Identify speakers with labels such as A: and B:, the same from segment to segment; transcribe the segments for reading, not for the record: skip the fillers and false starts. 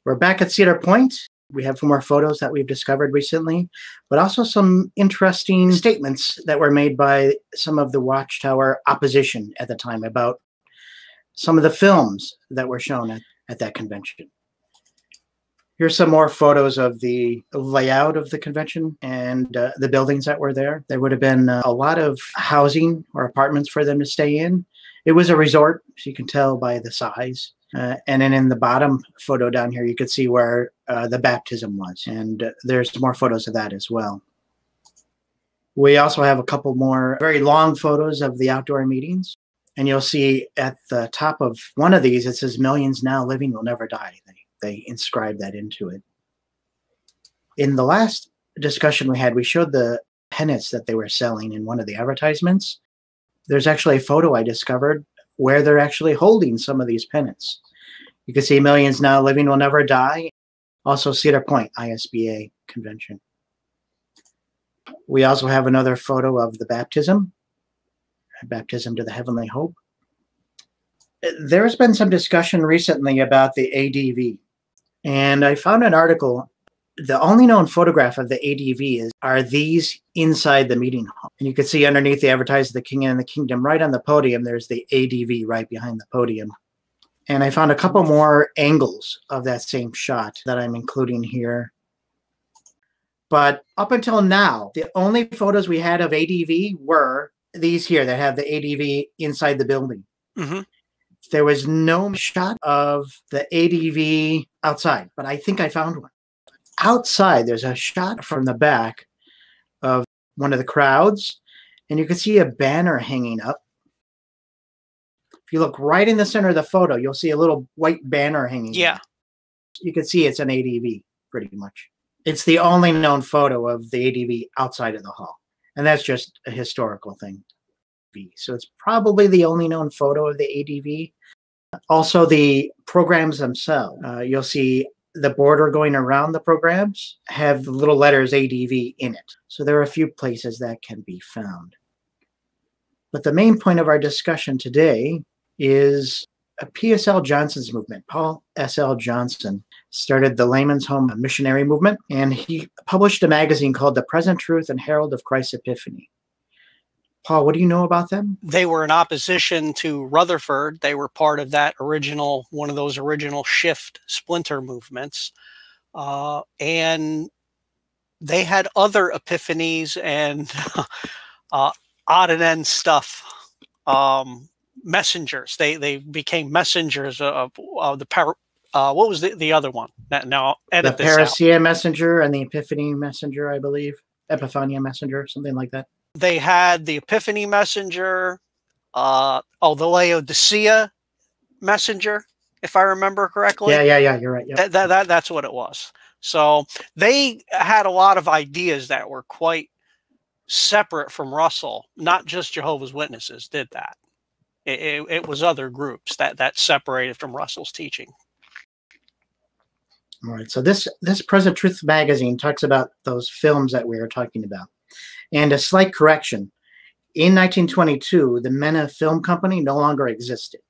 A: We're back at Cedar Point. We have some more photos that we've discovered recently, but also some interesting statements that were made by some of the Watchtower opposition at the time about some of the films that were shown at that convention. Here's some more photos of the layout of the convention and the buildings that were there. There would have been a lot of housing or apartments for them to stay in. It was a resort, so you can tell by the size. And then in the bottom photo down here, you could see where the baptism was. And there's more photos of that as well. We also have a couple more very long photos of the outdoor meetings. And you'll see at the top of one of these, it says, "Millions now living will never die." They inscribed that into it. In the last discussion we had, we showed the pennants that they were selling in one of the advertisements. There's actually a photo I discovered where they're actually holding some of these pennants. You can see "Millions now living will never die." Also Cedar Point ISBA convention. We also have another photo of the baptism to the heavenly hope. There's been some discussion recently about the ADV. And I found an article. The only known photograph of the ADV are these inside the meeting hall. And you can see underneath the advertise the King and the Kingdom, right on the podium, there's the ADV right behind the podium. And I found a couple more angles of that same shot that I'm including here. But up until now, the only photos we had of ADV were these here that have the ADV inside the building. Mm-hmm. There was no shot of the ADV outside, but I think I found one. Outside, there's a shot from the back of one of the crowds, and you can see a banner hanging up. If you look right in the center of the photo, you'll see a little white banner hanging.
B: Yeah.
A: Up. You can see it's an ADV, pretty much. It's the only known photo of the ADV outside of the hall, and that's just a historical thing. So it's probably the only known photo of the ADV. Also, the programs themselves. You'll see the border going around the programs have the little letters ADV in it. So there are a few places that can be found. But the main point of our discussion today is P.S.L. Johnson's movement. Paul S.L. Johnson started the Layman's Home Missionary Movement, and he published a magazine called The Present Truth and Herald of Christ's Epiphany. Paul, what do you know about them?
B: They were in opposition to Rutherford. They were part of that original, one of those original shift splinter movements. And they had other epiphanies and odd and end stuff. Messengers. They became messengers of the power. What was the other one? Now edit
A: the
B: this
A: Parousia
B: out.
A: Messenger and the Epiphany Messenger, I believe. Epiphania Messenger, something like that.
B: They had the Epiphany Messenger, the Laodicea Messenger, if I remember correctly.
A: Yeah, you're right. Yep.
B: That's what it was. So they had a lot of ideas that were quite separate from Russell. Not just Jehovah's Witnesses did that. It was other groups that separated from Russell's teaching.
A: All right, so this Present Truth magazine talks about those films that we were talking about. And a slight correction, in 1922, the Mena Film Company no longer existed.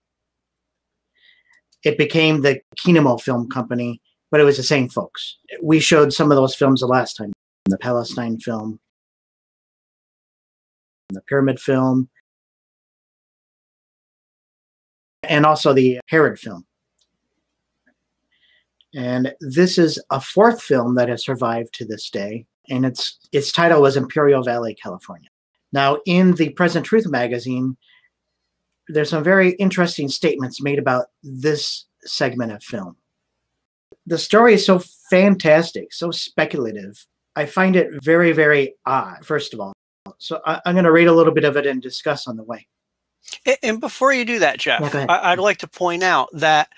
A: It became the KINEMO Film Company, but it was the same folks. We showed some of those films the last time. The Palestine film, the Pyramid film, and also the Herod film. And this is a fourth film that has survived to this day, and its title was Imperial Valley, California. Now, in the Present Truth magazine, there's some very interesting statements made about this segment of film. The story is so fantastic, so speculative. I find it very, very odd, first of all. So I'm going to read a little bit of it and discuss on the way.
B: And before you do that, Jeff,
A: Yeah,
B: I'd like to point out that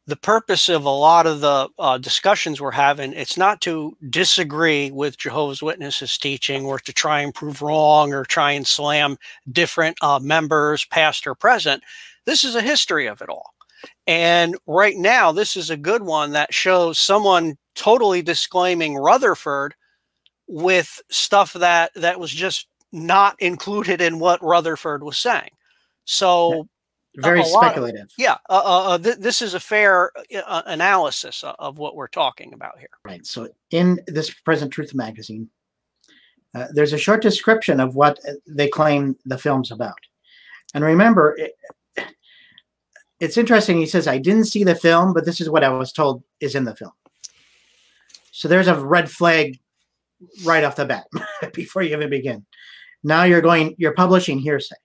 B: the purpose of a lot of the discussions we're having, it's not to disagree with Jehovah's Witnesses teaching or to try and prove wrong or try and slam different members, past or present. This is a history of it all. And right now, this is a good one that shows someone totally disclaiming Rutherford with stuff that was just not included in what Rutherford was saying. So
A: Very
B: a lot.
A: speculative.
B: Yeah, this is a fair analysis of what we're talking about here.
A: Right. So in this Present Truth magazine, there's a short description of what they claim the film's about. And remember, it's interesting. He says, I didn't see the film, but this is what I was told is in the film. So there's a red flag right off the bat before you even begin. Now you're publishing hearsay.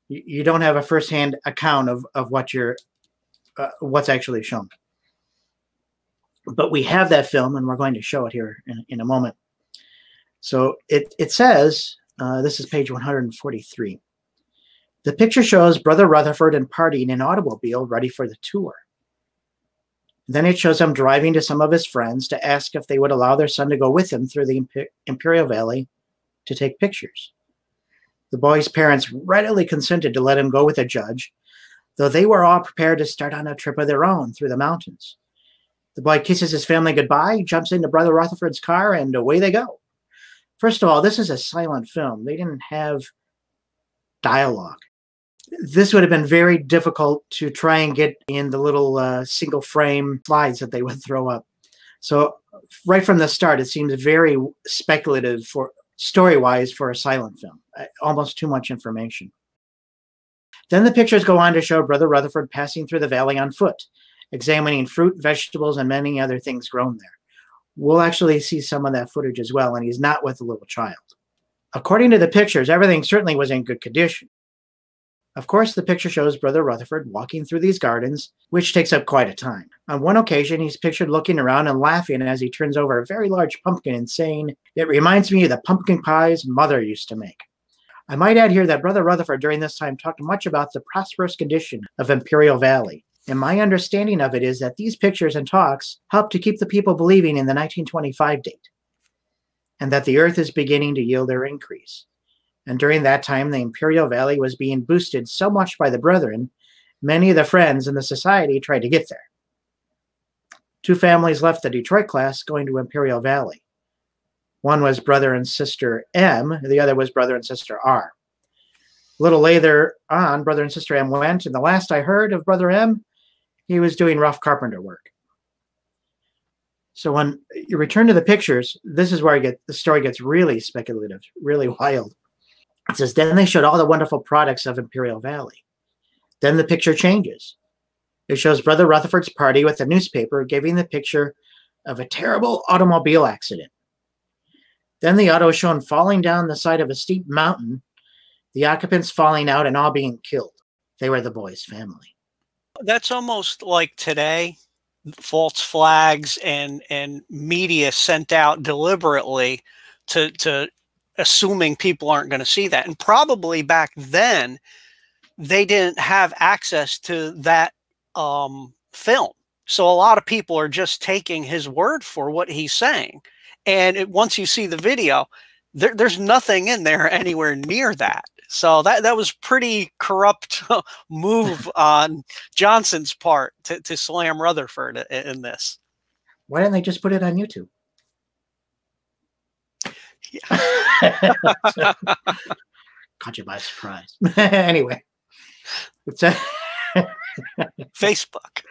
A: You don't have a firsthand account of what's actually shown. But we have that film, and we're going to show it here in a moment. So it says, this is page 143. The picture shows Brother Rutherford and party in an automobile ready for the tour. Then it shows him driving to some of his friends to ask if they would allow their son to go with him through the Imperial Valley to take pictures. The boy's parents readily consented to let him go with a judge, though they were all prepared to start on a trip of their own through the mountains. The boy kisses his family goodbye, jumps into Brother Rutherford's car, and away they go. First of all, this is a silent film. They didn't have dialogue. This would have been very difficult to try and get in the little single frame slides that they would throw up. So right from the start, it seems very speculative for story-wise for a silent film. Almost too much information. Then the pictures go on to show Brother Rutherford passing through the valley on foot, examining fruit, vegetables, and many other things grown there. We'll actually see some of that footage as well, and he's not with a little child. According to the pictures, everything certainly was in good condition. Of course, the picture shows Brother Rutherford walking through these gardens, which takes up quite a time. On one occasion, he's pictured looking around and laughing as he turns over a very large pumpkin and saying, "It reminds me of the pumpkin pies Mother used to make." I might add here that Brother Rutherford during this time talked much about the prosperous condition of Imperial Valley. And my understanding of it is that these pictures and talks help to keep the people believing in the 1925 date, and that the earth is beginning to yield their increase. And during that time, the Imperial Valley was being boosted so much by the brethren, many of the friends in the society tried to get there. 2 families left the Detroit class going to Imperial Valley. One was Brother and Sister M, the other was Brother and Sister R. A little later on, Brother and Sister M went, and the last I heard of Brother M, he was doing rough carpenter work. So when you return to the pictures, this is where the story gets really speculative, really wild. It says, then they showed all the wonderful products of Imperial Valley. Then the picture changes. It shows Brother Rutherford's party with a newspaper giving the picture of a terrible automobile accident. Then the auto is shown falling down the side of a steep mountain, the occupants falling out and all being killed. They were the boy's family.
B: That's almost like today, false flags and media sent out deliberately to assuming people aren't going to see that. And probably back then, they didn't have access to that film. So a lot of people are just taking his word for what he's saying. And once you see the video, there's nothing in there anywhere near that. So that was pretty corrupt move on Johnson's part to slam Rutherford in this.
A: Why didn't they just put it on YouTube?
B: Yeah.
A: Caught you by surprise. Anyway, it's
B: Facebook.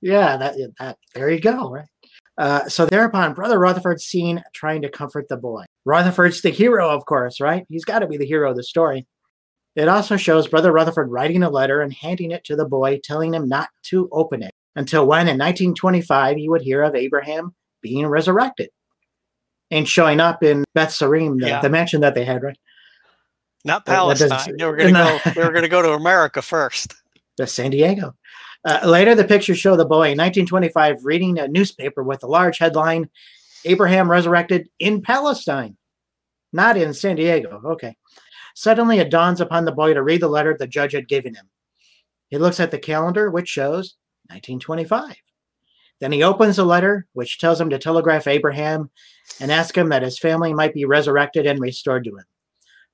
A: Yeah, that there you go, right? So thereupon, Brother Rutherford's seen trying to comfort the boy. Rutherford's the hero, of course, right? He's got to be the hero of the story. It also shows Brother Rutherford writing a letter and handing it to the boy, telling him not to open it until when, in 1925, he would hear of Abraham being resurrected and showing up in Beth Sarim, the mansion that they had, right?
B: Not Palestine. They were going to go to America first.
A: The San Diego. Later, the pictures show the boy in 1925 reading a newspaper with a large headline, "Abraham resurrected in Palestine," not in San Diego. Okay. Suddenly, it dawns upon the boy to read the letter the judge had given him. He looks at the calendar, which shows 1925. Then he opens the letter, which tells him to telegraph Abraham and ask him that his family might be resurrected and restored to him.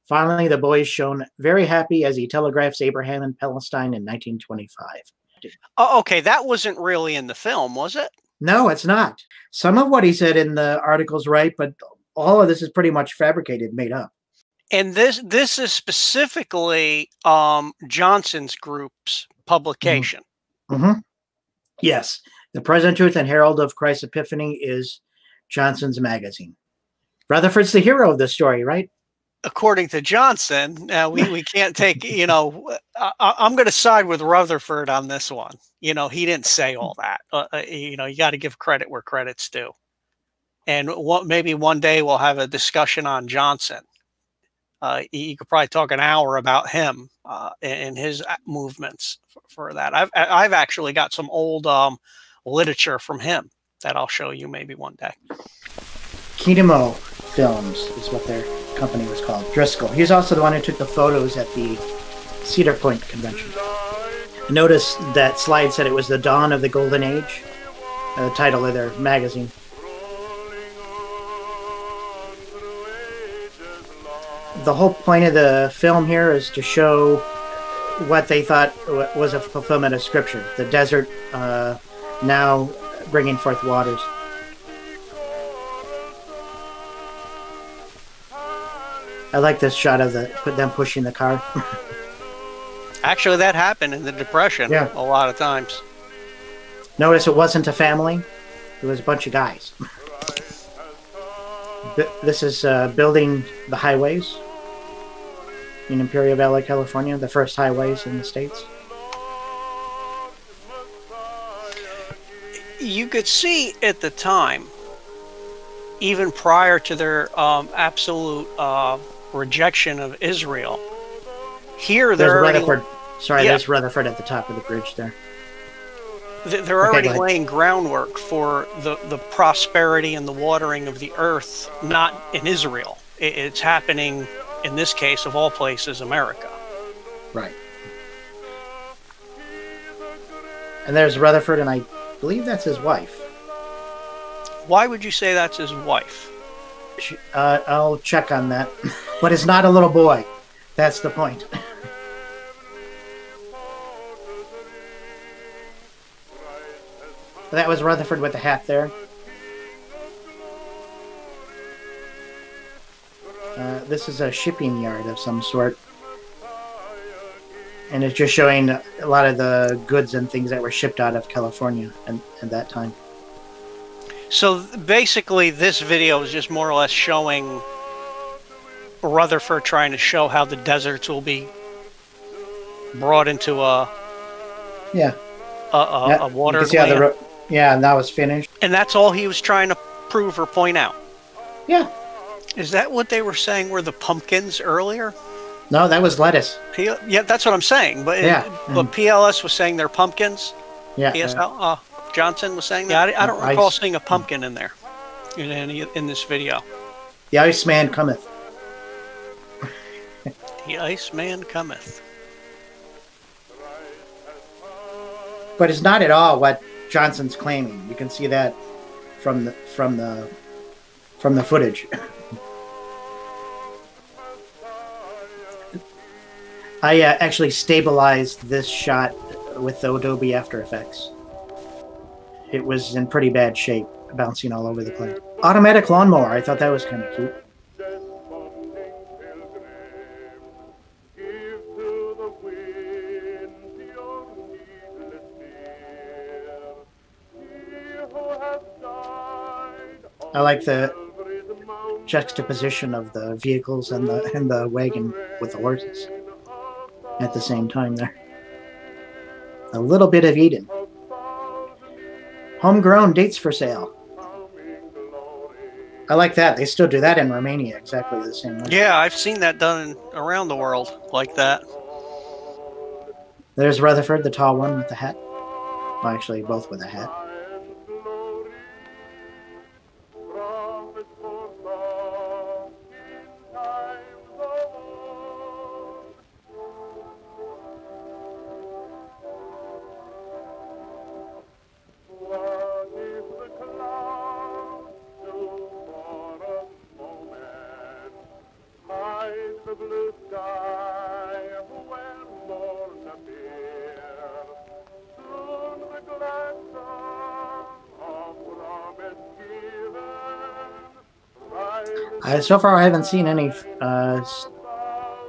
A: Finally, the boy is shown very happy as he telegraphs Abraham in Palestine in 1925.
B: Oh, okay, that wasn't really in the film, was it?
A: No, it's not. Some of what he said in the article's right, but all of this is pretty much fabricated, made up.
B: And this is specifically Johnson's group's publication.
A: Mm-hmm. Yes, the Present Truth and Herald of Christ's Epiphany is Johnson's magazine. Rutherford's the hero of the story, right?
B: According to Johnson, we can't take, you know, I'm going to side with Rutherford on this one. You know, he didn't say all that. You know, you got to give credit where credit's due. And maybe one day we'll have a discussion on Johnson. You could probably talk an hour about him and his movements for that. I've actually got some old literature from him that I'll show you maybe one day.
A: KINEMO Films is what their company was called. Driscoll. He's also the one who took the photos at the Cedar Point Convention. Notice that slide said it was the dawn of the golden age, the title of their magazine. The whole point of the film here is to show what they thought was a fulfillment of Scripture. The desert now bringing forth waters. I like this shot of them pushing the car.
B: Actually, that happened in the Depression a lot of times.
A: Notice it wasn't a family. It was a bunch of guys. This is building the highways in Imperial Valley, California, the first highways in the States.
B: You could see at the time, even prior to their absolute rejection of Israel, here they're already...
A: Rutherford. Sorry, there's Rutherford at the top of the bridge there.
B: They're already laying groundwork for the prosperity and the watering of the earth, not in Israel. It's happening, in this case, of all places, America.
A: Right. And there's Rutherford, and I believe that's his wife.
B: Why would you say that's his wife?
A: I'll check on that. But it's not a little boy. That's the point. That was Rutherford with the hat there. This is a shipping yard of some sort. And it's just showing a lot of the goods and things that were shipped out of California at that time.
B: So basically this video is just more or less showing Rutherford trying to show how the deserts will be brought into a water.
A: Yeah, and that was finished.
B: And that's all he was trying to prove or point out.
A: Yeah.
B: Is that what they were saying were the pumpkins earlier?
A: No, that was lettuce.
B: Yeah, that's what I'm saying. But but PLS was saying they're pumpkins.
A: Yeah.
B: PSL, Johnson was saying that. I don't recall seeing a pumpkin in there in this video.
A: The Iceman cometh.
B: The Iceman cometh.
A: But it's not at all what Johnson's claiming. You can see that from the footage. I actually stabilized this shot with the Adobe After Effects. It was in pretty bad shape, bouncing all over the place. Automatic lawnmower. I thought that was kind of cute. I like the juxtaposition of the vehicles and the wagon with the horses at the same time there. A little bit of Eden. Homegrown dates for sale. I like that. They still do that in Romania exactly the same way.
B: Yeah, I've seen that done around the world like that.
A: There's Rutherford, the tall one with the hat. Well, actually, both with a hat. So far, I haven't seen any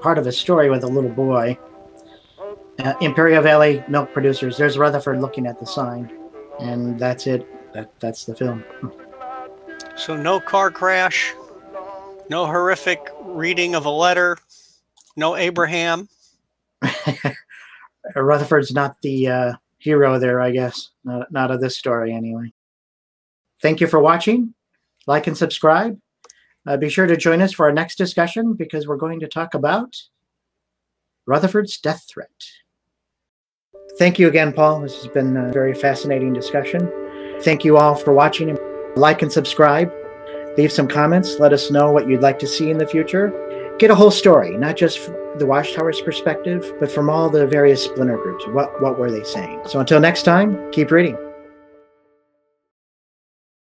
A: part of a story with a little boy. Imperial Valley milk producers. There's Rutherford looking at the sign, and that's it. That's the film.
B: So no car crash, no horrific reading of a letter, no Abraham.
A: Rutherford's not the hero there, I guess. Not of this story, anyway. Thank you for watching. Like and subscribe. Be sure to join us for our next discussion, because we're going to talk about Rutherford's death threat. Thank you again, Paul. This has been a very fascinating discussion. Thank you all for watching. Like and subscribe. Leave some comments. Let us know what you'd like to see in the future. Get a whole story, not just from the Watchtower's perspective, but from all the various splinter groups. What were they saying? So until next time, keep reading.